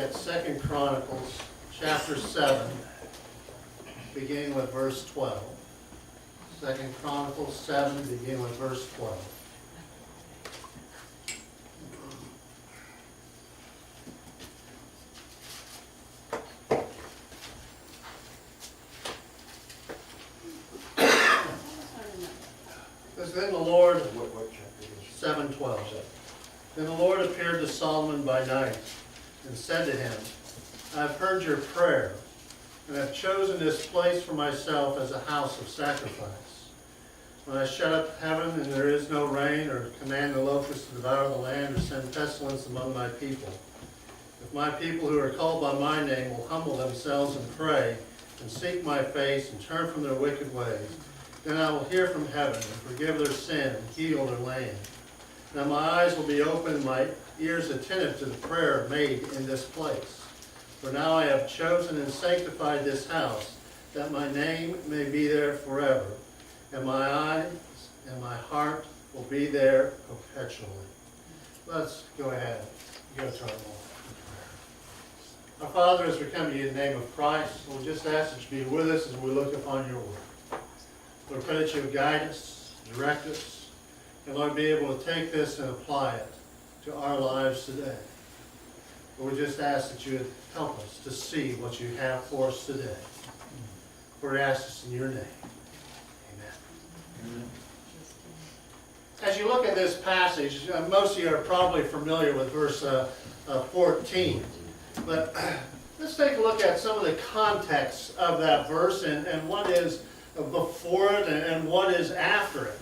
at 2 Chronicles chapter 7, beginning with verse 12. 2 Chronicles 7, beginning with verse 12. Then the Lord, 7:12. Then the Lord appeared to Solomon by night and said to him, I have heard your prayer, and have chosen this place for myself as a house of sacrifice. When I shut up heaven and there is no rain, or command the locusts to devour the land, or send pestilence among my people, if my people who are called by my name will humble themselves and pray, and seek my face, and turn from their wicked ways, then I will hear from heaven and forgive their sin and heal their land. Now my eyes will be open and my ears attentive to the prayer made in this place. For now I have chosen and sanctified this house, that my name may be there forever, and my eyes and my heart will be there perpetually. Let's go ahead and go to our Lord in prayer. Our Father, as we come to you in the name of Christ, we'll just ask that you be with us as we look upon your word. Lord, pray that you would guide us, direct us, and Lord, be able to take this and apply it to our lives today. Lord, we just ask that you would help us to see what you have for us today. For we ask this in your name. Amen. As you look at this passage, most of you are probably familiar with verse 14. But let's take a look at some of the context of that verse and what is before it and what is after it.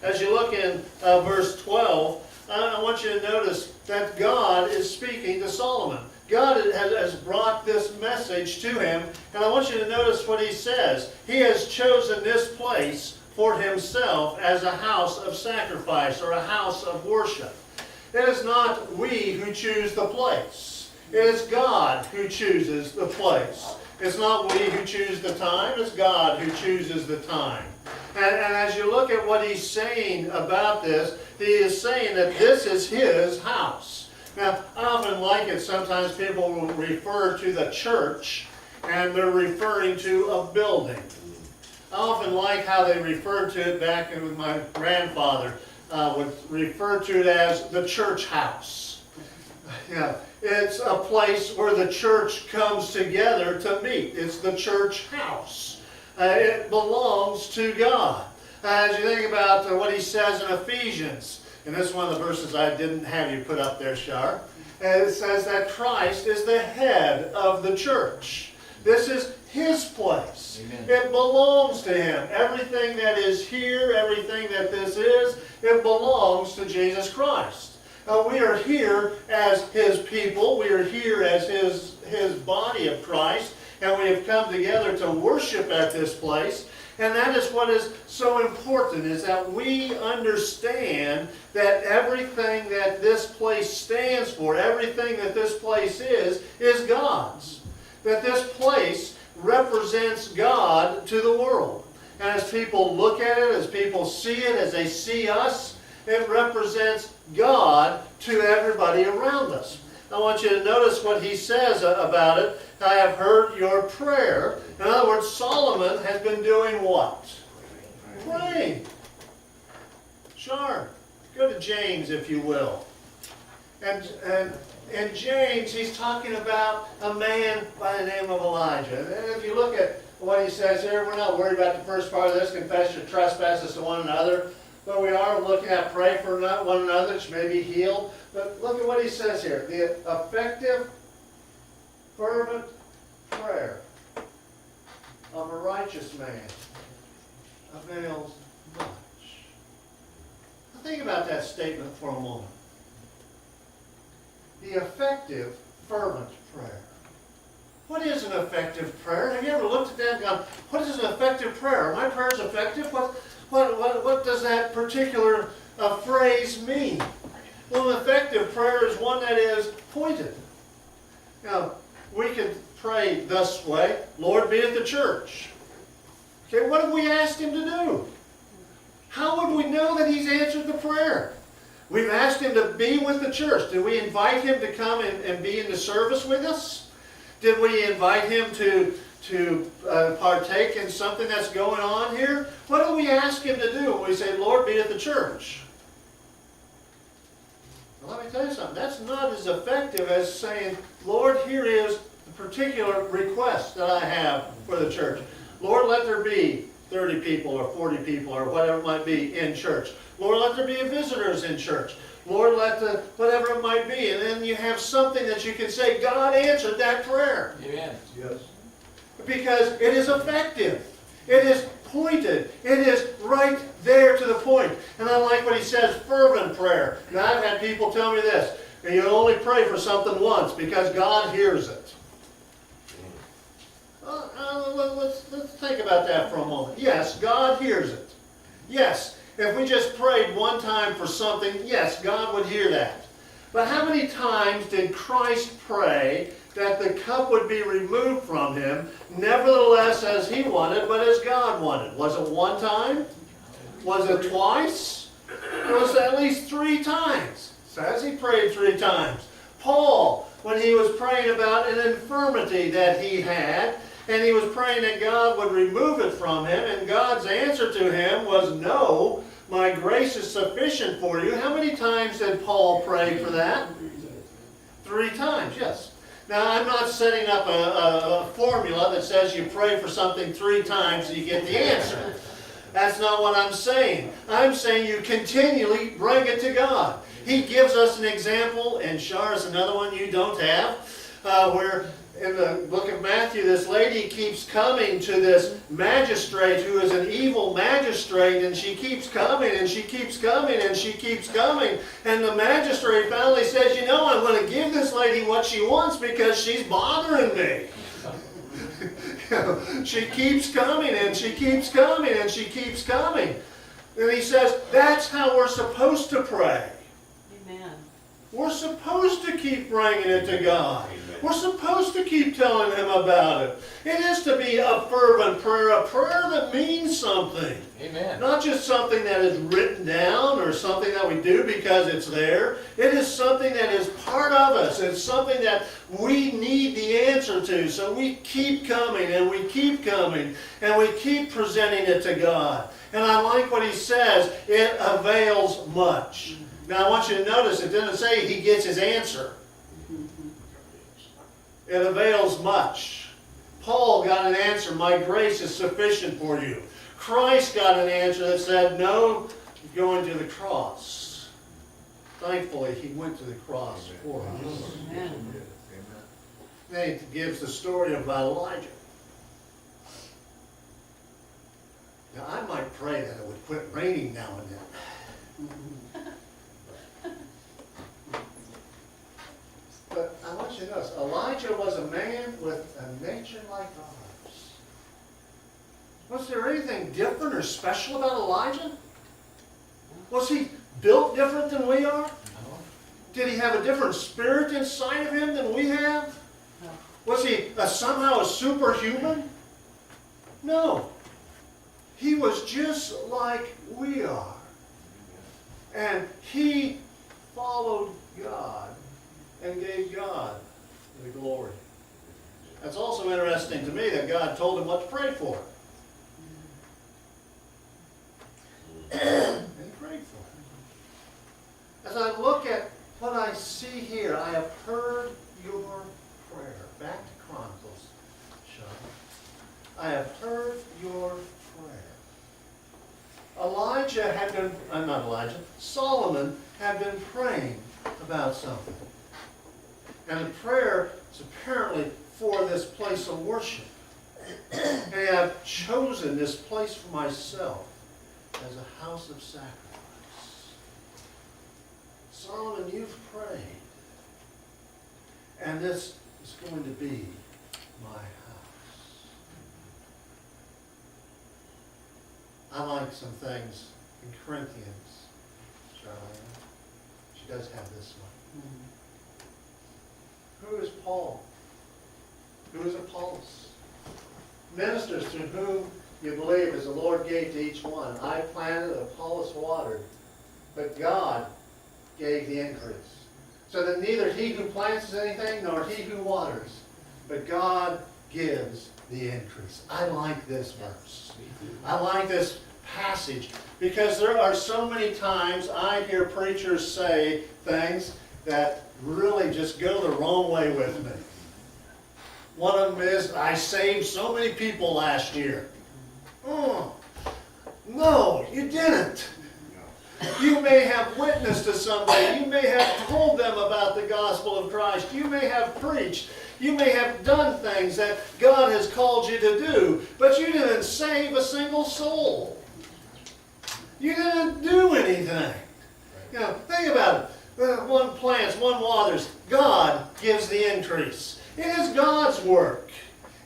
As you look in verse 12, I want you to notice that God is speaking to Solomon. God has brought this message to him, and I want you to notice what he says. He has chosen this place for himself as a house of sacrifice or a house of worship. It is not we who choose the place. It is God who chooses the place. It's not we who choose the time, it's God who chooses the time. And as you look at what he's saying about this, he is saying that this is his house. Now, I often like it, sometimes people will refer to the church, and they're referring to a building. I often like how they referred to it back with my grandfather, would refer to it as the church house. Yeah. It's a place where the church comes together to meet. It's the church house. It belongs to God. As you think about what he says in Ephesians, and this is one of the verses I didn't have you put up there, Shar, it says that Christ is the head of the church. This is his place. Amen. It belongs to him. Everything that is here, everything that this is, it belongs to Jesus Christ. We are here as his people. We are here as his body of Christ. And we have come together to worship at this place. And that is what is so important, is that we understand that everything that this place stands for, everything that this place is God's. That this place represents God to the world. And as people look at it, as people see it, as they see us, it represents God to everybody around us. I want you to notice what he says about it. I have heard your prayer. In other words, Solomon has been doing what? Praying. Sure. Go to James, if you will. And in James, he's talking about a man by the name of Elijah. And if you look at what he says here, we're not worried about the first part of this, confess your trespasses to one another. But we are looking at pray for one another that you may be healed. But look at what he says here. The effective, fervent prayer of a righteous man avails much. Now think about that statement for a moment. The effective, fervent prayer. What is an effective prayer? Have you ever looked at that and gone, what is an effective prayer? Are my prayers effective? What does that particular phrase mean? Well, an effective prayer is one that is pointed. Now, we could pray this way, Lord, be at the church. Okay, what have we asked him to do? How would we know that he's answered the prayer? We've asked him to be with the church. Did we invite him to come and be in the service with us? Did we invite him to partake in something that's going on here? What do we ask him to do when we say, Lord, be at the church? Well, let me tell you something. That's not as effective as saying, Lord, here is the particular request that I have for the church. Lord, let there be 30 people or 40 people or whatever it might be in church. Lord, let there be visitors in church. Lord, let the whatever it might be. And then you have something that you can say, God answered that prayer. Amen. Yes. Because it is effective. It is pointed. It is right there to the point. And I like what he says, fervent prayer. Now, I've had people tell me this, and you only pray for something once because God hears it. Let's think about that for a moment. Yes, God hears it. Yes, if we just prayed one time for something, yes, God would hear that. But how many times did Christ pray that the cup would be removed from him, nevertheless as he wanted, but as God wanted? Was it one time? Was it twice? It was at least 3 times. It says he prayed 3 times. Paul, when he was praying about an infirmity that he had, and he was praying that God would remove it from him, and God's answer to him was, no, my grace is sufficient for you. How many times did Paul pray for that? 3 times, yes. Now, I'm not setting up a formula that says you pray for something 3 times and you get the answer. That's not what I'm saying. I'm saying you continually bring it to God. He gives us an example, and Shar is another one you don't have, where in the book of Matthew, this lady keeps coming to this magistrate who is an evil magistrate, and she keeps coming, and she keeps coming, and she keeps coming. And the magistrate finally says, you know, I'm going to give this lady what she wants because she's bothering me. She keeps coming, and she keeps coming, and she keeps coming. And he says, that's how we're supposed to pray. Amen. We're supposed to keep bringing it to God. We're supposed to keep telling Him about it. It is to be a fervent prayer, a prayer that means something. Amen. Not just something that is written down or something that we do because it's there. It is something that is part of us. It's something that we need the answer to. So we keep coming and we keep coming and we keep presenting it to God. And I like what he says, it avails much. Now I want you to notice it didn't say he gets his answer. It avails much. Paul got an answer, my grace is sufficient for you. Christ got an answer that said, no, going to the cross. Thankfully, he went to the cross for us. Amen. Then he gives the story about Elijah. Now, I might pray that it would quit raining now and then. But I want you to notice, Elijah was a man with a nature like ours. Was there anything different or special about Elijah? Was he built different than we are? Did he have a different spirit inside of him than we have? Was he somehow a superhuman? No. He was just like we are. And he followed God and gave God the glory. That's also interesting to me that God told him what to pray for. And he prayed for it. As I look at what I see here, I have heard your prayer. Back to Chronicles, Sean. I have heard your prayer. Solomon had been praying about something. And the prayer is apparently for this place of worship. And I have chosen this place for myself as a house of sacrifice. Solomon, you've prayed. And this is going to be my house. I like some things in Corinthians, Charlene. She does have this one. Who is Paul? Who is Apollos? Ministers through whom you believe as the Lord gave to each one. I planted, Apollos watered. But God gave the increase. So that neither he who plants anything nor he who waters, but God gives the increase. I like this verse. I like this passage because there are so many times I hear preachers say things that really just go the wrong way with me. One of them is, I saved so many people last year. Oh, no, you didn't. You may have witnessed to somebody. You may have told them about the gospel of Christ. You may have preached. You may have done things that God has called you to do, but you didn't save a single soul. You didn't do anything. You know, think about it. One plants, one waters. God gives the increase. It is God's work.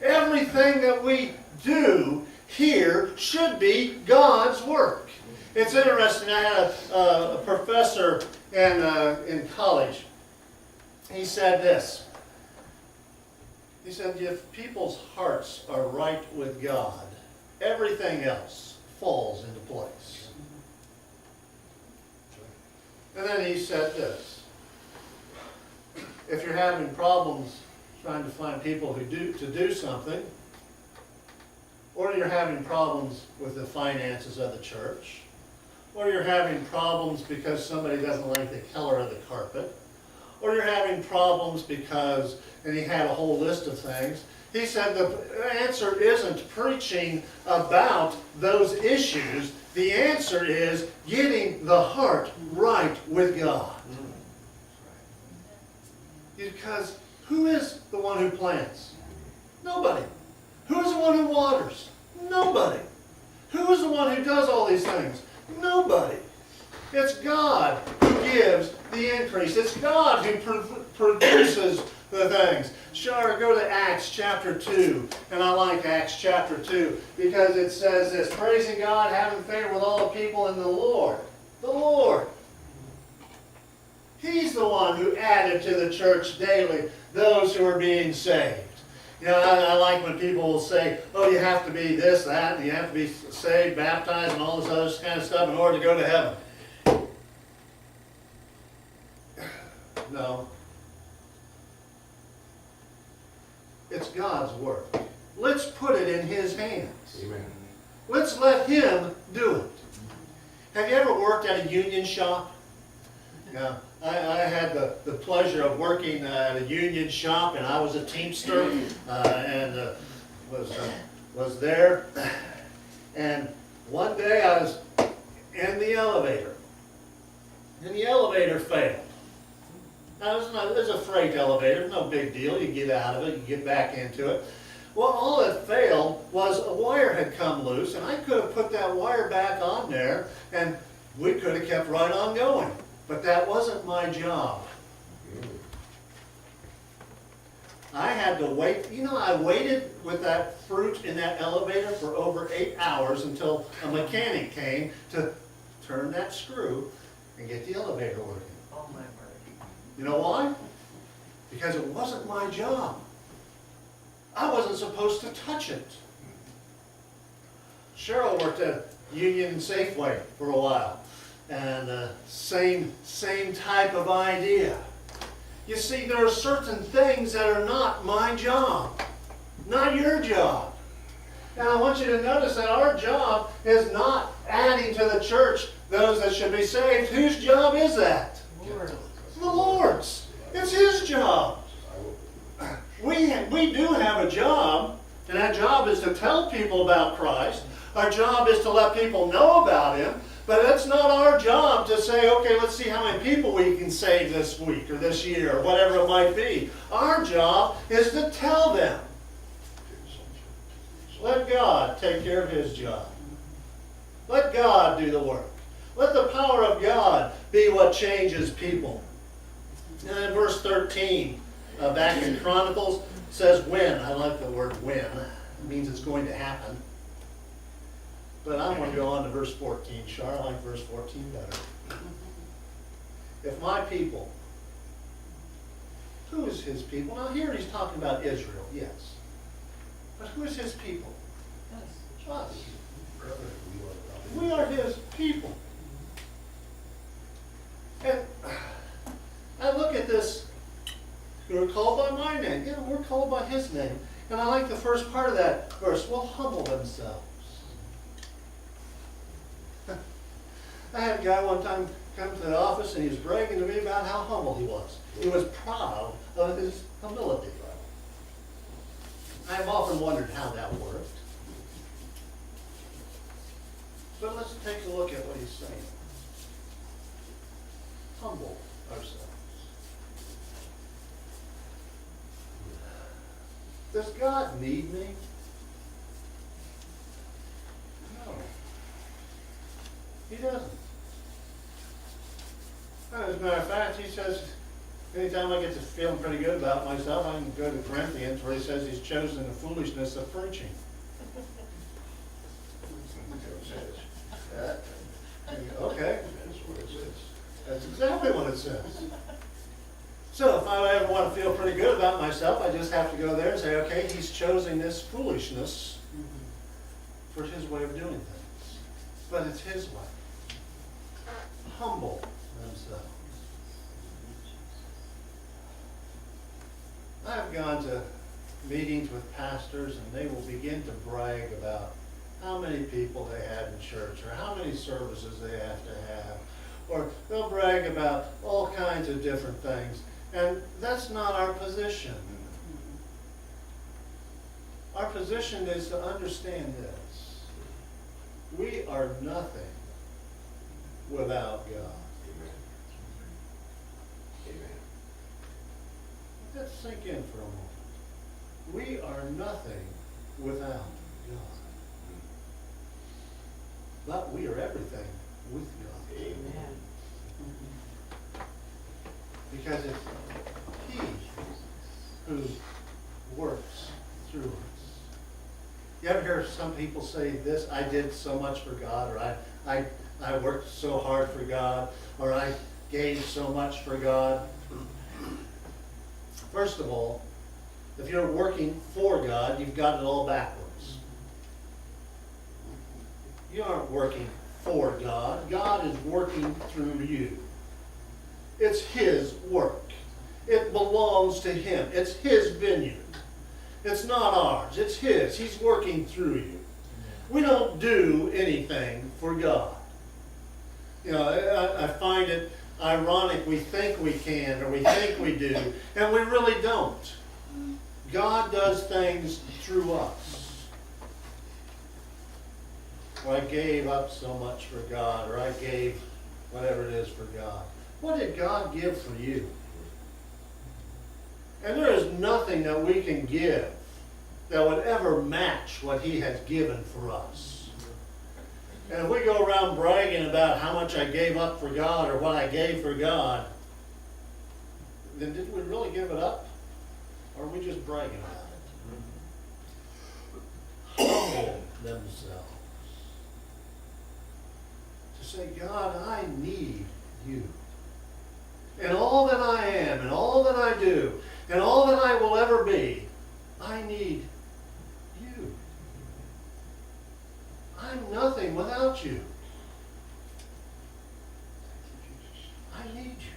Everything that we do here should be God's work. It's interesting. I had a professor in college. He said this. He said, if people's hearts are right with God, everything else falls into place. And then he said this. If you're having problems trying to find people who do something, or you're having problems with the finances of the church, or you're having problems because somebody doesn't like the color of the carpet, or you're having problems because, and he had a whole list of things. He said the answer isn't preaching about those issues. The answer is getting the heart right with God. Because who is the one who plants? Nobody. Who is the one who waters? Nobody. Who is the one who does all these things? Nobody. It's God who gives the increase. It's God who produces the things. Sure, go to Acts chapter 2. And I like Acts chapter 2 because it says this, praising God, having favor with all the people in the Lord. The Lord. He's the one who added to the church daily those who are being saved. You know, I like when people will say, oh, you have to be this, that, and you have to be saved, baptized, and all this other kind of stuff in order to go to heaven. No. It's God's work. Let's put it in His hands. Amen. Let's let Him do it. Have you ever worked at a union shop? Yeah. I had the pleasure of working at a union shop, and I was a Teamster, and was there. And one day I was in the elevator, and the elevator failed. Now, it was a freight elevator, no big deal. You get out of it, you get back into it. Well, all that failed was a wire had come loose, and I could have put that wire back on there, and we could have kept right on going. But that wasn't my job. I had to wait. You know, I waited with that fruit in that elevator for over 8 hours until a mechanic came to turn that screw and get the elevator working. Oh my word. You know why? Because it wasn't my job. I wasn't supposed to touch it. Cheryl worked at Union Safeway for a while. And same type of idea. You see, there are certain things that are not my job, not your job. And I want you to notice that our job is not adding to the church those that should be saved. Whose job is that? Lord. The Lord's. It's His job. We do have a job, and that job is to tell people about Christ. Our job is to let people know about Him. But it's not our job to say, okay, let's see how many people we can save this week or this year or whatever it might be. Our job is to tell them. Let God take care of His job. Let God do the work. Let the power of God be what changes people. And in verse 13, back in Chronicles, says when. I like the word when. It means it's going to happen. But I want to go on to verse 14. Char, I like verse 14 better. If my people, who is His people? Now here He's talking about Israel, yes. But who is His people? Us. We are His people. And called by my name. Yeah, we're called by his name. And I like the first part of that verse. Will humble themselves. I had a guy one time come to the office and he was bragging to me about how humble he was. He was proud of his humility. I've often wondered how that worked. But let's take a look at what he's saying. Humble ourselves. Does God need me? No. He doesn't. As a matter of fact, he says, anytime I get to feeling pretty good about myself, I can go to Corinthians where he says he's chosen the foolishness of preaching. Okay. That's exactly what it says. So if I ever want to feel pretty good about myself, I just have to go there and say, okay, he's chosen this foolishness for his way of doing things. But it's his way. Humble themselves. I've gone to meetings with pastors and they will begin to brag about how many people they had in church or how many services they have to have. Or they'll brag about all kinds of different things. And that's not our position. Our position is to understand this. We are nothing without God. Let that sink in for a moment. We are nothing without God. But we are everything with God. Amen. Because it's He who works through us. You ever hear some people say this, I did so much for God, or I worked so hard for God, or I gave so much for God? First of all, if you're working for God, you've got it all backwards. You aren't working for God. God is working through you. It's His work. It belongs to Him. It's His vineyard. It's not ours. It's His. He's working through you. We don't do anything for God. You know, I find it ironic. We think we can, or we think we do, and we really don't. God does things through us. Or I gave up so much for God, or I gave whatever it is for God. What did God give for you? And there is nothing that we can give that would ever match what He has given for us. And if we go around bragging about how much I gave up for God or what I gave for God, then did we really give it up? Or are we just bragging about it? Humble themselves. To say, God, I need you. And all that I am, and all that I do, and all that I will ever be, I need you. I'm nothing without you. I need you.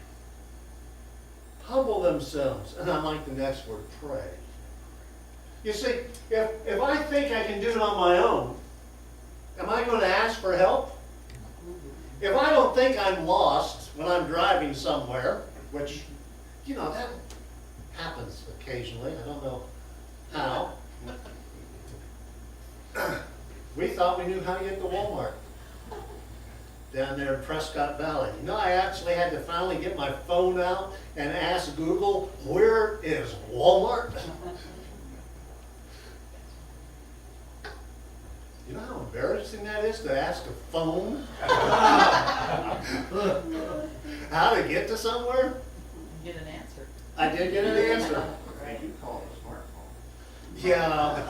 Humble themselves. And I like the next word, pray. You see, if I think I can do it on my own, am I going to ask for help? If I don't think I'm lost when I'm driving somewhere, which, you know, that happens occasionally. I don't know how. We thought we knew how to get to Walmart down there in Prescott Valley. You know, I actually had to finally get my phone out and ask Google, where is Walmart? You know how embarrassing that is to ask a phone how to get to somewhere? Get an answer. I did get an answer. Right. You call it a smartphone. Yeah.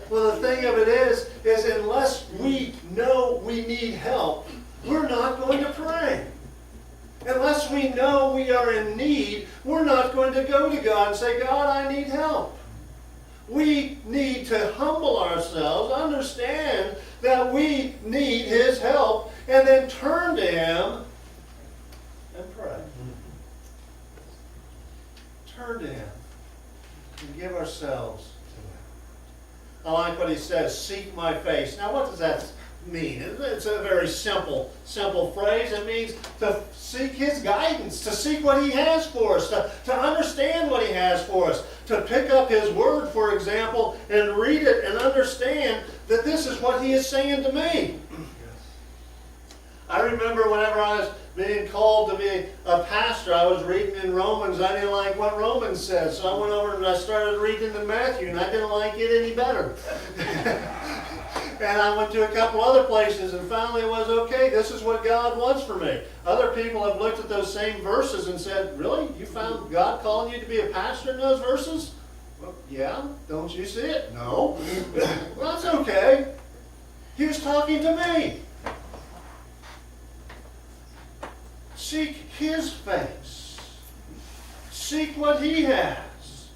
Well, the thing of it is unless we know we need help, we're not going to pray. Unless we know we are in need, we're not going to go to God and say, God, I need help. We need to humble ourselves, understand that we need His help, and then turn to Him and pray. turn to Him and give ourselves to Him. I like what He says, seek my face. Now what does that mean? It's a very simple phrase. It means to seek His guidance, to seek what He has for us, to understand what He has for us, to pick up His Word, for example, and read it and understand that this is what He is saying to me. I remember whenever I was being called to be a pastor, I was reading in Romans. I didn't like what Romans said, so I went over and I started reading in Matthew, and I didn't like it any better. And I went to a couple other places, and finally it was, okay, this is what God wants for me. Other people have looked at those same verses and said, really? You found God calling you to be a pastor in those verses? Well, yeah. Don't you see it? No. Well, that's okay. He was talking to me. Seek His face. Seek what He has.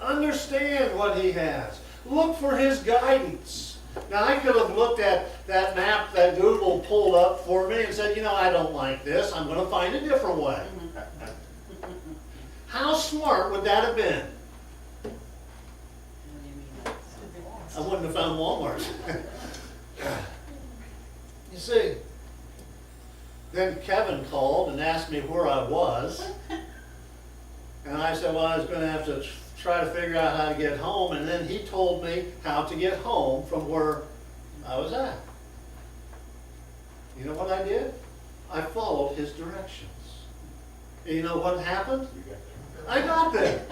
Understand what He has. Look for His guidance. Now, I could have looked at that map that Google pulled up for me and said, I don't like this. I'm going to find a different way. How smart would that have been? I wouldn't have found Walmart. You see, then Kevin called and asked me where I was. And I said, well, I was going to have to try to figure out how to get home. And then he told me how to get home from where I was at. You know what I did? I followed his directions. And you know what happened? I got there.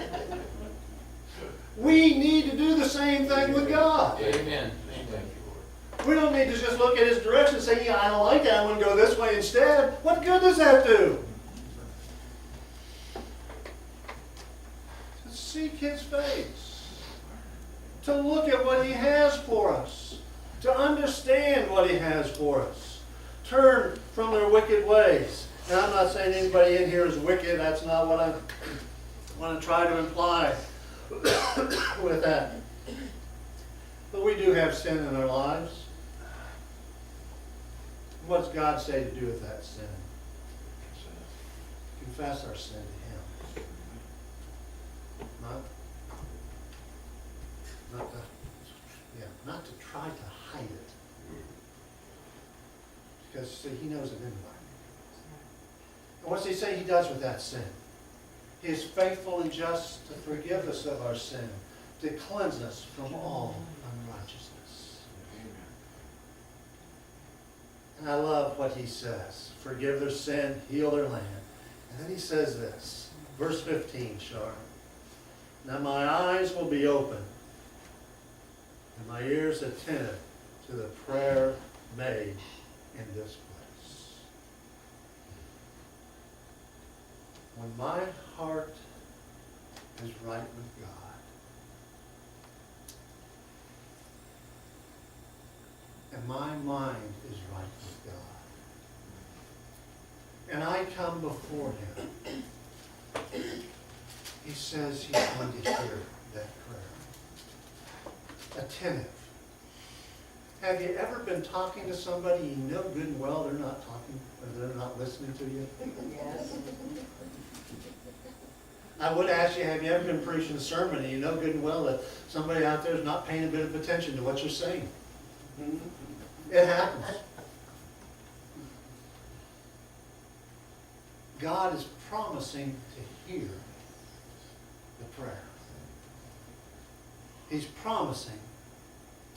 We need to do the same thing with God. Amen. We don't need to just look at His direction and say, I don't like that, I'm going to go this way instead. What good does that do? To seek His face. To look at what He has for us. To understand what He has for us. Turn from their wicked ways. And I'm not saying anybody in here is wicked. That's not what I want to try to imply with that. But we do have sin in our lives. What does God say to do with that sin? Confess our sin to Him. Not to try to hide it. Because, see, He knows it anyway. And what's He say He does with that sin? He is faithful and just to forgive us of our sin, to cleanse us from all unrighteousness. And I love what He says. Forgive their sin, heal their land. And then He says this, verse 15, Char. Now my eyes will be open, and my ears attentive to the prayer made in this place. When my heart is right with God, and my mind is right with God, and I come before Him, He says He's going to hear that prayer. Attentive. Have you ever been talking to somebody you know good and well they're not talking, or they're not listening to you? Yes. I would ask you, have you ever been preaching a sermon and you know good and well that somebody out there is not paying a bit of attention to what you're saying? It happens. God is promising to hear the prayer. He's promising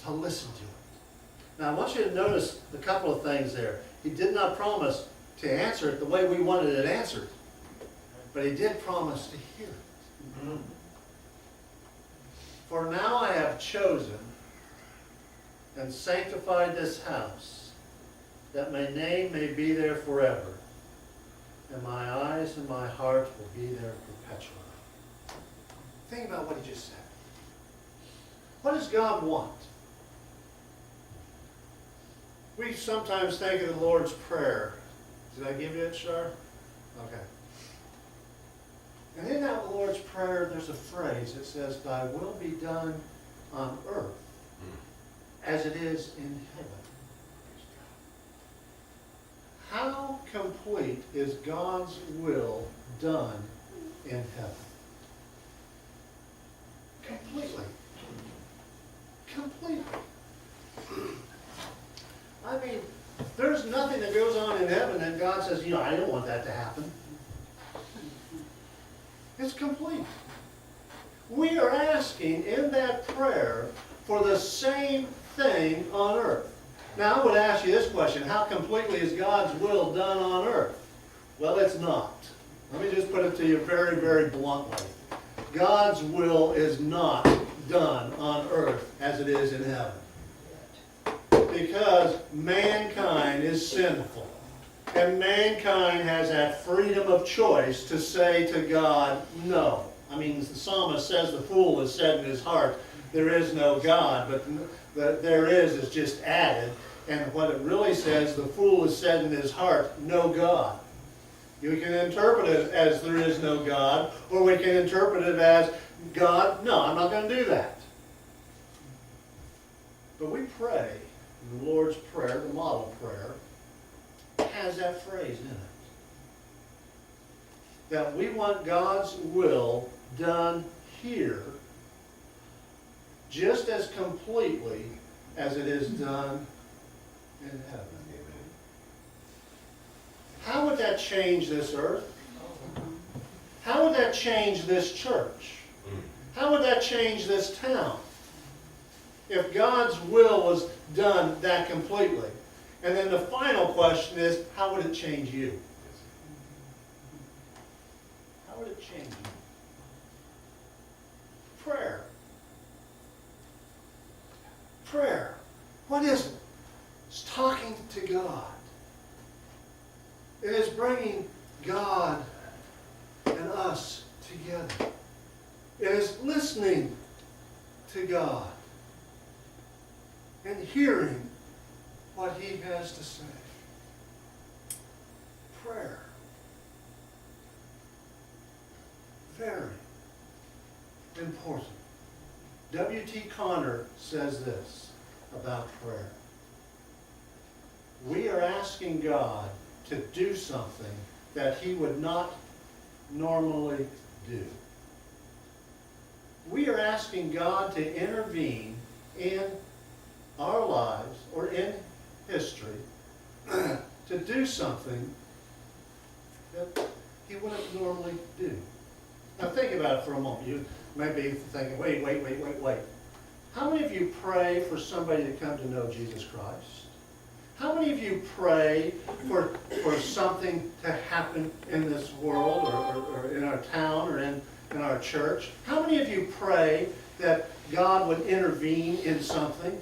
to listen to it. Now I want you to notice a couple of things there. He did not promise to answer it the way we wanted it answered, but He did promise to hear it. For now I have chosen and sanctified this house, that my name may be there forever, and my eyes and my heart will be there perpetually. Think about what He just said. What does God want? We sometimes think of the Lord's Prayer. Did I give you it, Char? Okay. And in that Lord's Prayer, there's a phrase that says, Thy will be done on earth as it is in heaven. How complete is God's will done in heaven? Completely. Completely. I mean, there's nothing that goes on in heaven that God says, I don't want that to happen. It's complete. We are asking in that prayer for the same thing on earth. Now, I would ask you this question: how completely is God's will done on earth? Well, it's not. Let me just put it to you very, very bluntly. God's will is not done on earth as it is in heaven. Because mankind is sinful. And mankind has that freedom of choice to say to God, no. I mean, the psalmist says the fool has said in his heart, there is no God, but the there is just added. And what it really says, the fool has said in his heart, no God. You can interpret it as there is no God, or we can interpret it as, God, no, I'm not going to do that. But we pray, the Lord's Prayer, the model prayer, has that phrase in it. That we want God's will done here just as completely as it is done in heaven. How would that change this earth? How would that change this church? How would that change this town? If God's will was done that completely. And then the final question is, how would it change you? How would it change you? Prayer. Prayer. What is it? It's talking to God. It is bringing God and us together. It is listening to God and hearing what He has to say. Prayer. Very important. W.T. Conner says this about prayer. We are asking God to do something that He would not normally do. We are asking God to intervene in our lives or in history to do something that He wouldn't normally do. Now think about it for a moment. You may be thinking, wait. How many of you pray for somebody to come to know Jesus Christ? How many of you pray for something to happen in this world or in our town or in our church? How many of you pray that God would intervene in something?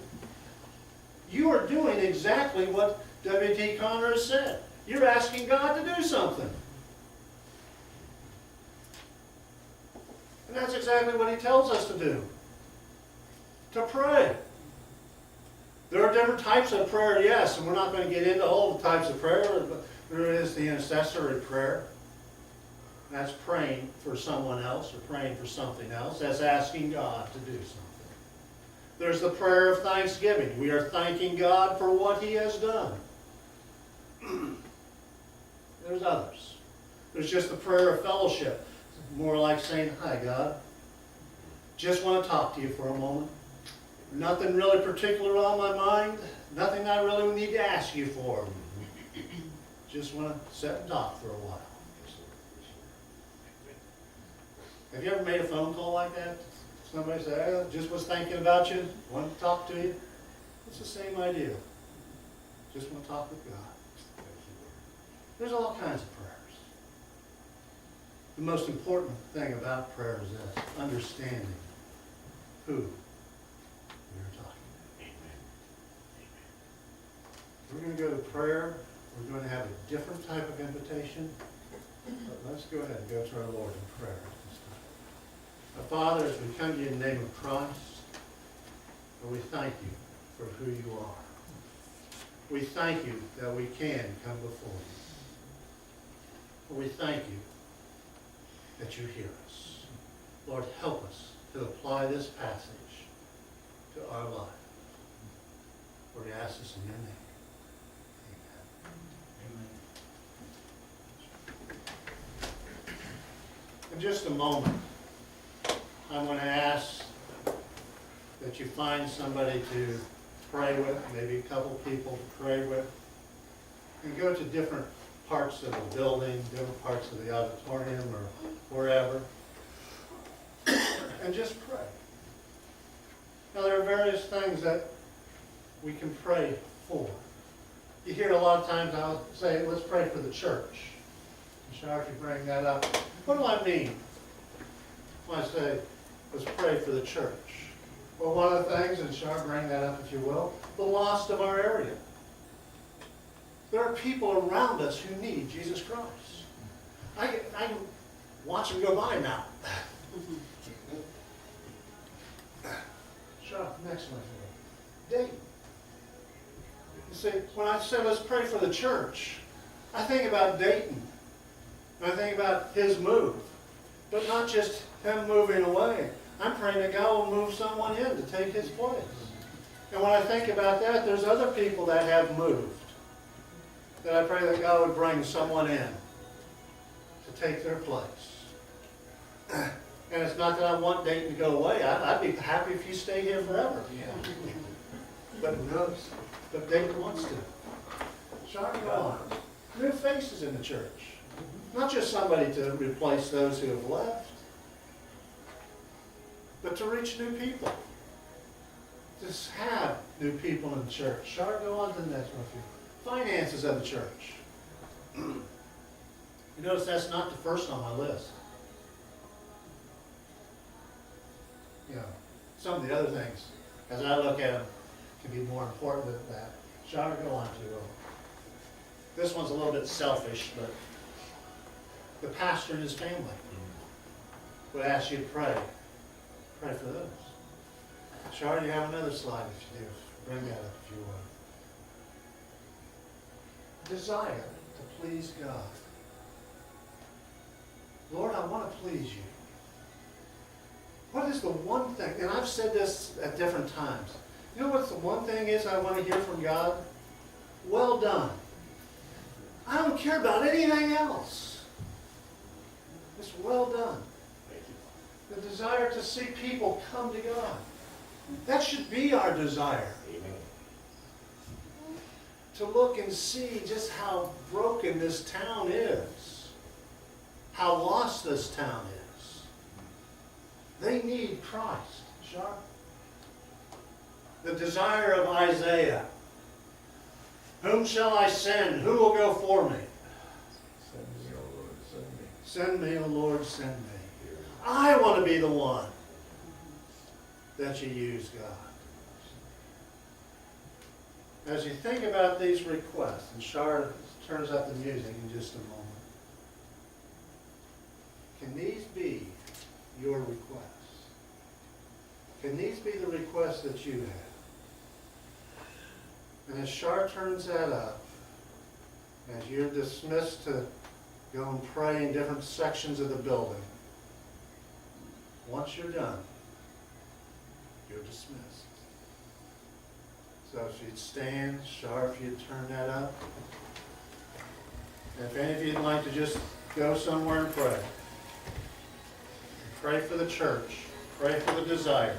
You are doing exactly what W.T. Conner has said. You're asking God to do something. And that's exactly what He tells us to do. To pray. There are different types of prayer, yes, and we're not going to get into all the types of prayer, but there is the intercessory prayer. That's praying for someone else or praying for something else. That's asking God to do something. There's the prayer of thanksgiving. We are thanking God for what He has done. There's others. There's just the prayer of fellowship. More like saying, hi, God. Just want to talk to you for a moment. Nothing really particular on my mind. Nothing I really need to ask you for. Just want to sit and talk for a while. Have you ever made a phone call like that? Somebody said, oh, just was thinking about you, wanted to talk to you. It's the same idea. Just want to talk with God. There's all kinds of prayers. The most important thing about prayer is this: understanding who you're talking to. We're going to go to prayer. We're going to have a different type of invitation. But let's go ahead and go to our Lord in prayer at this time. Our Father, as we come to you in the name of Christ, we thank you for who you are. We thank you that we can come before you. We thank you that you hear us. Lord, help us to apply this passage to our life. Lord, we ask this in your name. Amen. In just a moment, I'm going to ask that you find somebody to pray with, maybe a couple people to pray with. And go to different parts of the building, different parts of the auditorium or wherever, and just pray. Now, there are various things that we can pray for. You hear a lot of times I'll say, let's pray for the church. I'm sorry if you bring that up. What do I mean when I say, let's pray for the church? Well, one of the things, and Shar, bring that up if you will, the lost of our area. There are people around us who need Jesus Christ. I can watch them go by now. Shar, next one. Dayton. You see, when I say let's pray for the church, I think about Dayton. I think about his move. But not just him moving away. I'm praying that God will move someone in to take his place. And when I think about that, there's other people that have moved. That I pray that God would bring someone in to take their place. And it's not that I want Dayton to go away. I'd be happy if you stayed here forever. But who knows? But Dayton wants to. Shar, go on. New faces in the church. Not just somebody to replace those who have left, but to reach new people. To have new people in the church. Shar, go on to the next one. Finances of the church. You notice that's not the first on my list. You know, some of the other things, as I look at them, can be more important than that. Shar, go on to. This one's a little bit selfish, but the pastor and his family would ask you to pray. Pray for those. Shar, you have another slide if you do. Bring that up if you would. Desire to please God. Lord, I want to please you. What is the one thing, and I've said this at different times, you know what the one thing is I want to hear from God? Well done. I don't care about anything else. It's well done. The desire to see people come to God. That should be our desire. To look and see just how broken this town is. How lost this town is. They need Christ. Shar? The desire of Isaiah. Whom shall I send? Who will go for me? Send me, O Lord, send me. Send me, O Lord, send me. I want to be the one that you use, God. As you think about these requests, and Shar turns up the music in just a moment, can these be your requests? Can these be the requests that you have? And as Shar turns that up, as you're dismissed to go and pray in different sections of the building, once you're done, you're dismissed. So if you'd stand, Shar, if you'd turn that up. And if any of you'd like to just go somewhere and pray. Pray for the church. Pray for the desires.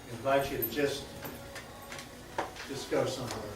I invite you to just go somewhere.